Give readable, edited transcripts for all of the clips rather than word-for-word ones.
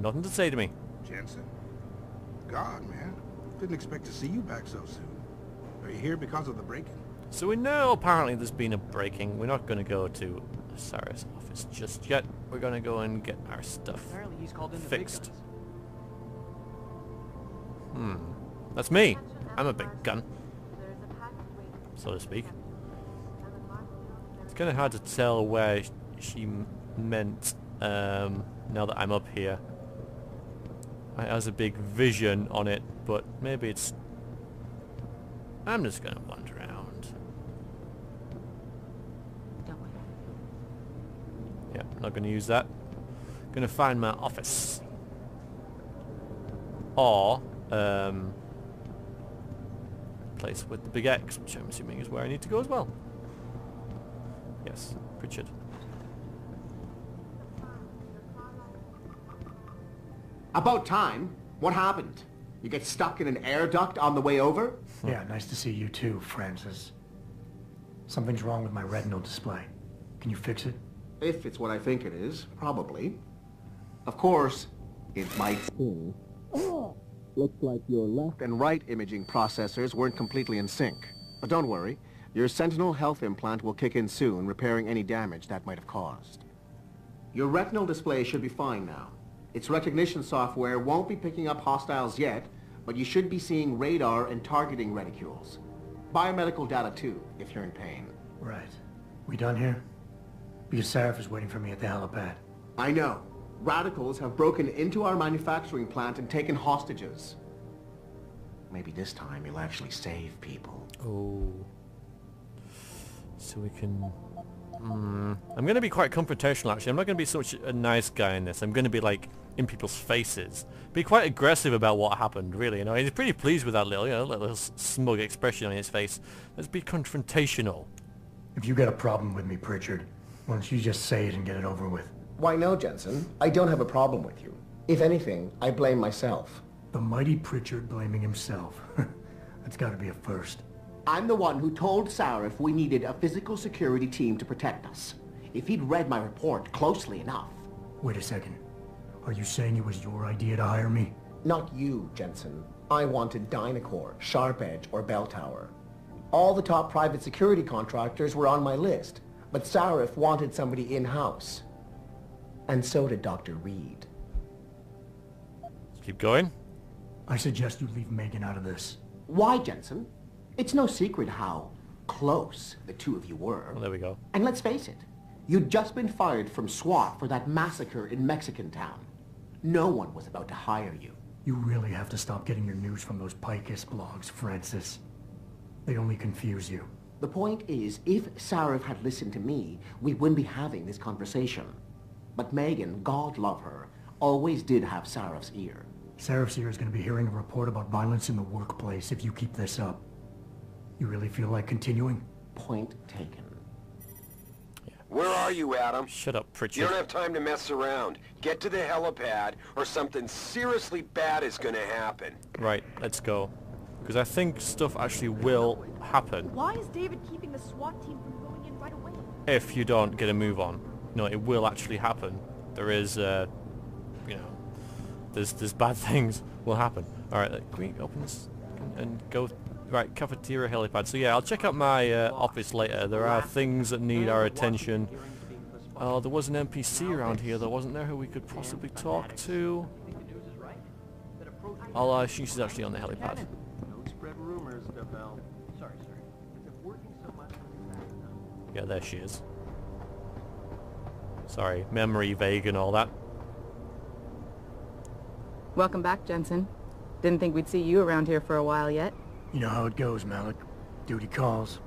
nothing to say to me. Jensen? God, man. Didn't expect to see you back so soon. Are you here because of the break-in? So we know apparently there's been a break-in. We're not going to go to Sarah's office just yet. We're going to go and get our stuff fixed. That's me. I'm a big gun, so to speak. It's kind of hard to tell where she meant now that I'm up here. It has a big vision on it, but maybe it's... I'm just going to wander around. Yeah, not going to use that. Going to find my office. Or, place with the big X, which I'm assuming is where I need to go as well. Yes, Pritchard. About time. What happened? You get stuck in an air duct on the way over? Yeah, nice to see you too, Francis. Something's wrong with my retinal display. Can you fix it? If it's what I think it is, probably. Of course, it might still. Looks like your left and right imaging processors weren't completely in sync. But don't worry, your Sentinel health implant will kick in soon, repairing any damage that might have caused. Your retinal display should be fine now. Its recognition software won't be picking up hostiles yet, but you should be seeing radar and targeting reticules. Biomedical data too, if you're in pain. Right. We done here? Because Sarah is waiting for me at the helipad. I know. Radicals have broken into our manufacturing plant and taken hostages. Maybe this time you'll actually save people. Oh. So we can... I'm going to be quite confrontational, actually. I'm not going to be such a nice guy in this. I'm going to be, like, in people's faces. Be quite aggressive about what happened, really. You know, he's pretty pleased with that little, little smug expression on his face. Let's be confrontational. If you got a problem with me, Pritchard, why don't you just say it and get it over with? Why no, Jensen. I don't have a problem with you. If anything, I blame myself. The mighty Pritchard blaming himself. That's got to be a first. I'm the one who told Sarif we needed a physical security team to protect us. If he'd read my report closely enough. Wait a second. Are you saying it was your idea to hire me? Not you, Jensen. I wanted Dynacore, Sharp Edge, or Bell Tower. All the top private security contractors were on my list, but Sarif wanted somebody in-house. And so did Dr. Reed. Keep going. I suggest you leave Megan out of this. Why, Jensen? It's no secret how close the two of you were. Well, there we go. And let's face it, you'd just been fired from SWAT for that massacre in Mexican Town. No one was about to hire you. You really have to stop getting your news from those Picus blogs, Francis. They only confuse you. The point is, if Sarif had listened to me, we wouldn't be having this conversation. But Megan, God love her, always did have Sarif's ear. Sarif's ear is going to be hearing a report about violence in the workplace if you keep this up. You really feel like continuing? Point taken. Yeah. Where are you, Adam? Shut up, Pritchard. You don't have time to mess around. Get to the helipad, or something seriously bad is gonna happen. Right, let's go. Because I think stuff actually will happen. Why is David keeping the SWAT team from going in right away? If you don't get a move on. No, it will actually happen. There is, you know, there's bad things will happen. Alright, can we open this and go... Right, cafeteria helipad. So yeah, I'll check out my office later. There are things that need our attention. Oh, there was an NPC around here, though, wasn't there, who we could possibly talk to? Oh, she's actually on the helipad. Yeah, there she is. Sorry, memory vague and all that. Welcome back, Jensen. Didn't think we'd see you around here for a while yet. You know how it goes, Malik. Duty calls.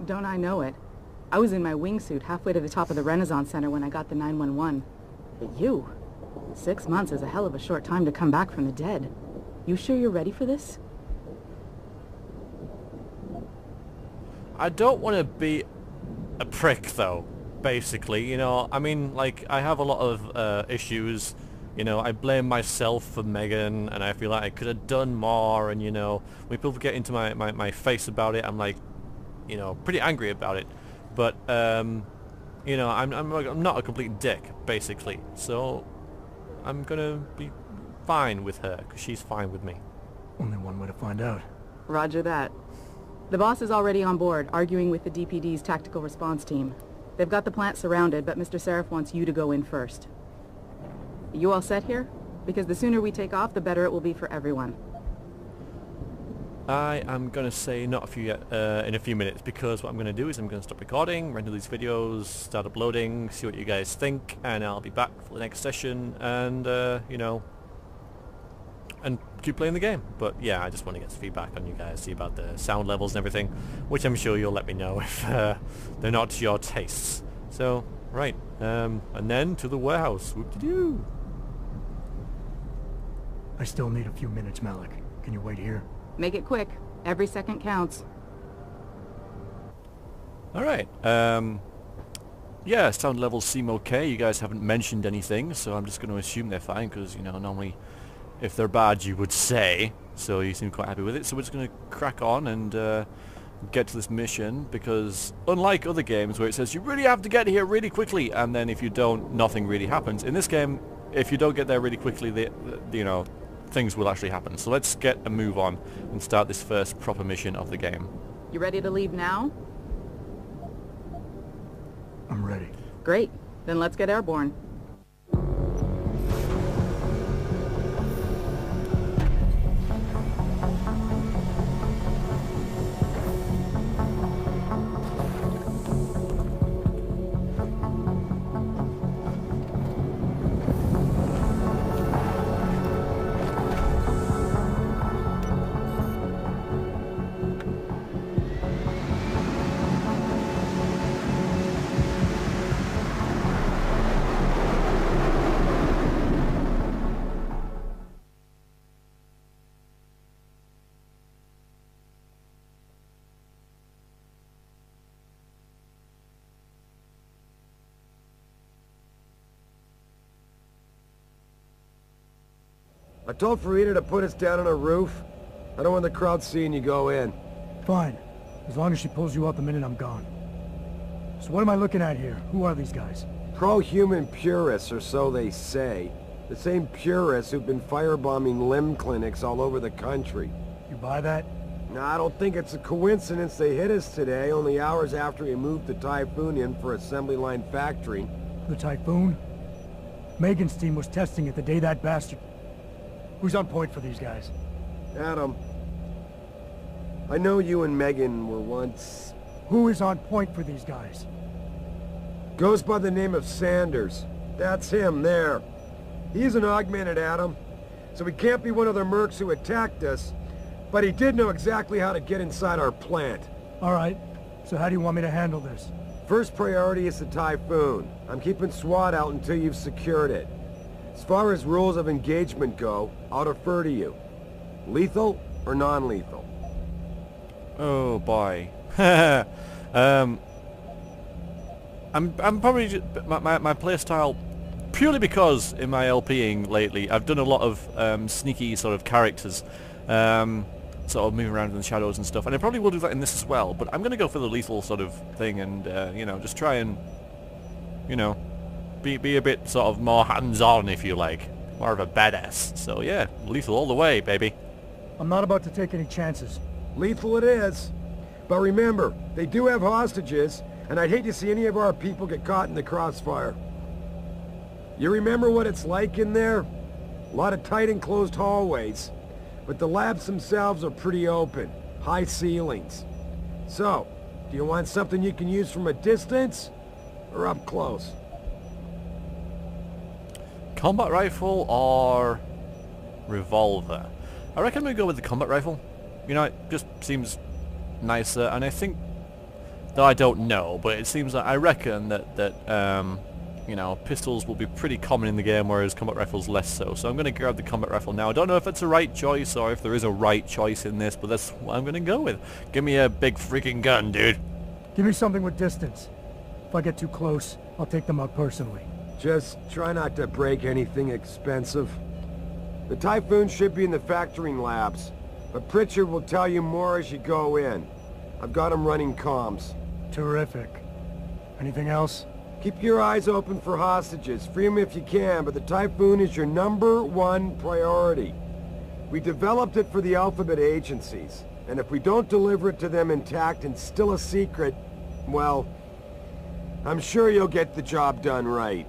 Don't I know it? I was in my wingsuit halfway to the top of the Renaissance Center when I got the 911. But you? 6 months is a hell of a short time to come back from the dead. You sure you're ready for this? I don't want to be a prick, though, basically. You know, I mean, like, I have a lot of issues. You know, I blame myself for Megan, and I feel like I could have done more, and, you know, when people get into my face about it, I'm like, you know, pretty angry about it. But, you know, I'm not a complete dick, basically. So, I'm gonna be fine with her, because she's fine with me. Only one way to find out. Roger that. The boss is already on board, arguing with the DPD's tactical response team. They've got the plant surrounded, but Mr. Seraph wants you to go in first. You all set here? Because the sooner we take off, the better it will be for everyone. I am going to say not a few yet, in a few minutes, because what I'm going to do is I'm going to stop recording, render these videos, start uploading, see what you guys think, and I'll be back for the next session, and, you know, and keep playing the game. But yeah, I just want to get some feedback on you guys, see about the sound levels and everything, which I'm sure you'll let me know if they're not to your tastes. So, right, and then to the warehouse. Whoop-de-doo. I still need a few minutes, Malik. Can you wait here? Make it quick. Every second counts. Alright, yeah, sound levels seem okay. You guys haven't mentioned anything, so I'm just going to assume they're fine, because, you know, normally if they're bad you would say, so you seem quite happy with it. So we're just going to crack on and get to this mission, because unlike other games where it says you really have to get here really quickly, and then if you don't, nothing really happens. In this game, if you don't get there really quickly, you know, things will actually happen. So let's get a move on and start this first proper mission of the game. You ready to leave now? I'm ready. Great. Then let's get airborne. I told Farida to put us down on a roof. I don't want the crowd seeing you go in. Fine. As long as she pulls you out the minute I'm gone. So what am I looking at here? Who are these guys? Pro-human purists, or so they say. The same purists who've been firebombing limb clinics all over the country. You buy that? Nah, I don't think it's a coincidence they hit us today, only hours after we moved the Typhoon in for assembly line factory. The Typhoon? Megan's team was testing it the day that bastard... Who's on point for these guys? Adam, I know you and Megan were once... Who is on point for these guys? Goes by the name of Sanders. That's him, there. He's an augmented Adam, so he can't be one of the mercs who attacked us, but he did know exactly how to get inside our plant. Alright, so how do you want me to handle this? First priority is the Typhoon. I'm keeping SWAT out until you've secured it. As far as rules of engagement go, I'll defer to you. Lethal or non-lethal? Oh boy. I'm probably just, my play style, purely because in my LPing lately I've done a lot of sneaky sort of characters, sort of moving around in the shadows and stuff, and I probably will do that in this as well, but I'm going to go for the lethal sort of thing and, you know, just try and, you know, be a bit sort of more hands-on, if you like. More of a badass. So yeah, lethal all the way, baby. I'm not about to take any chances. Lethal it is. But remember, they do have hostages, and I'd hate to see any of our people get caught in the crossfire. You remember what it's like in there? A lot of tight enclosed hallways, but the labs themselves are pretty open. High ceilings. So, do you want something you can use from a distance, or up close? Combat rifle or revolver? I reckon we go with the combat rifle. You know, it just seems nicer, and I think, though I don't know, but it seems like I reckon that you know, pistols will be pretty common in the game, whereas combat rifles less so. So I'm going to grab the combat rifle now. I don't know if it's a right choice or if there is a right choice in this, but that's what I'm going to go with. Give me a big freaking gun, dude. Give me something with distance. If I get too close, I'll take them out personally. Just try not to break anything expensive. The Typhoon should be in the factoring labs, but Pritchard will tell you more as you go in. I've got him running comms. Terrific. Anything else? Keep your eyes open for hostages. Free them if you can, but the Typhoon is your #1 priority. We developed it for the Alphabet agencies, and if we don't deliver it to them intact and still a secret, well, I'm sure you'll get the job done right.